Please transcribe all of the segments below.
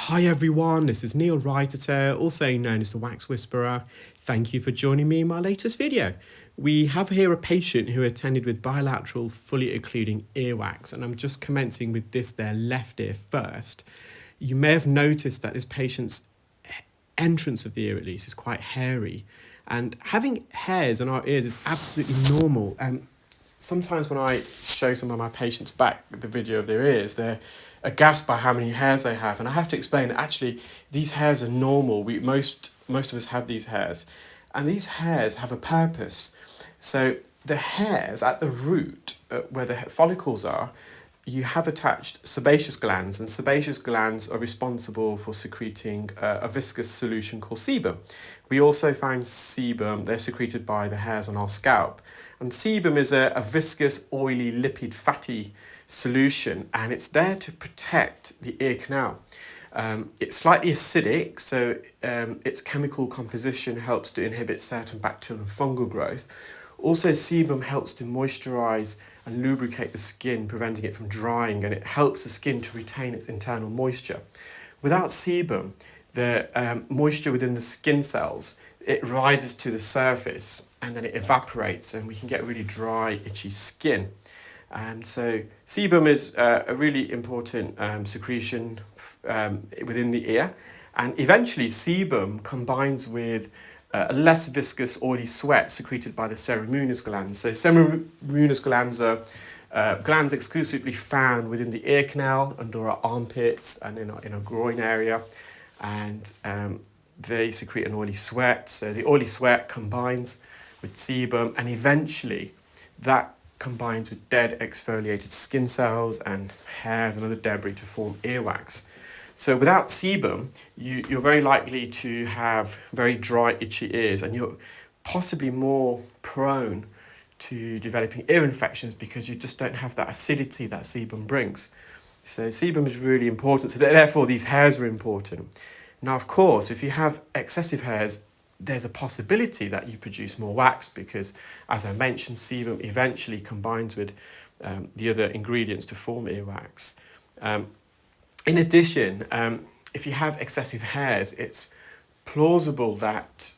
Hi everyone, this is Neil Writer, also known as the Wax Whisperer. Thank you for joining me in my latest video. We have here a patient who attended with bilateral, fully occluding earwax, and I'm just commencing with their left ear first. You may have noticed that this patient's entrance of the ear at least is quite hairy, and having hairs on our ears is absolutely normal. Sometimes when I show some of my patients back the video of their ears, they're aghast by how many hairs they have, and I have to explain that actually these hairs are normal. Most of us have these hairs, and these hairs have a purpose. So the hairs at the root, where the follicles are, you have attached sebaceous glands, and sebaceous glands are responsible for secreting a viscous solution called sebum. We also find sebum, they're secreted by the hairs on our scalp. And sebum is a viscous, oily, lipid, fatty solution, and it's there to protect the ear canal. It's slightly acidic, so its chemical composition helps to inhibit certain bacterial and fungal growth. Also, sebum helps to moisturize and lubricate the skin, preventing it from drying, and it helps the skin to retain its internal moisture. Without sebum, the moisture within the skin cells, it rises to the surface and then it evaporates, and we can get really dry, itchy skin. So sebum is a really important secretion within the ear, and eventually sebum combines with a less viscous oily sweat secreted by the ceruminous glands. So ceruminous glands are glands exclusively found within the ear canal, under our armpits and in our groin area, and they secrete an oily sweat. So the oily sweat combines with sebum, and eventually that combines with dead exfoliated skin cells and hairs and other debris to form earwax. So without sebum, you're very likely to have very dry, itchy ears, and you're possibly more prone to developing ear infections because you just don't have that acidity that sebum brings. So sebum is really important, so therefore these hairs are important. Now, of course, if you have excessive hairs, there's a possibility that you produce more wax because, as I mentioned, sebum eventually combines with the other ingredients to form earwax. In addition, if you have excessive hairs, it's plausible that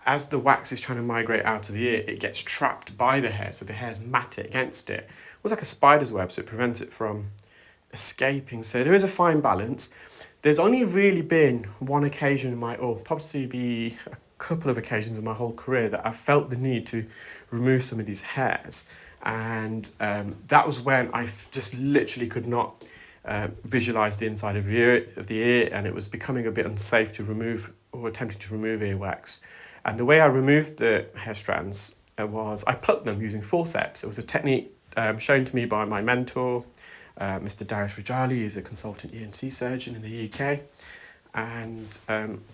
as the wax is trying to migrate out of the ear, it gets trapped by the hair, so the hairs mat it against it. It's like a spider's web, so it prevents it from escaping. So there is a fine balance. There's only really been one occasion or probably be a couple of occasions in my whole career that I felt the need to remove some of these hairs, and that was when I just literally could not visualize the inside of the ear, and it was becoming a bit unsafe to remove or attempting to remove earwax. And the way I removed the hair strands was I plucked them using forceps. It was a technique shown to me by my mentor, Mr. Darius Rajali. He's a consultant ENT surgeon in the UK, and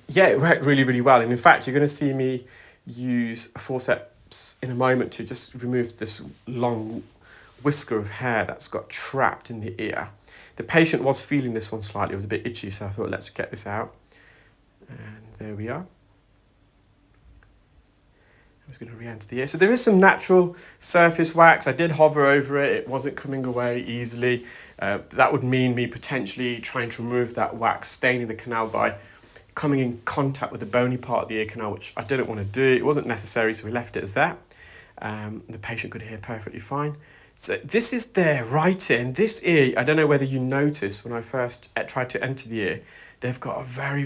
yeah, it worked really, really well. And in fact, you're going to see me use a forceps in a moment to just remove this long whisker of hair that's got trapped in the ear. The patient was feeling this one slightly, it was a bit itchy, so I thought, let's get this out. And there we are. I was going to re-enter the ear. So there is some natural surface wax. I did hover over it, it wasn't coming away easily. That would mean me potentially trying to remove that wax, staining the canal by coming in contact with the bony part of the ear canal, which I didn't want to do. It wasn't necessary, so we left it as that. The patient could hear perfectly fine. So this is their right ear, and this ear, I don't know whether you noticed when I first tried to enter the ear, they've got a very,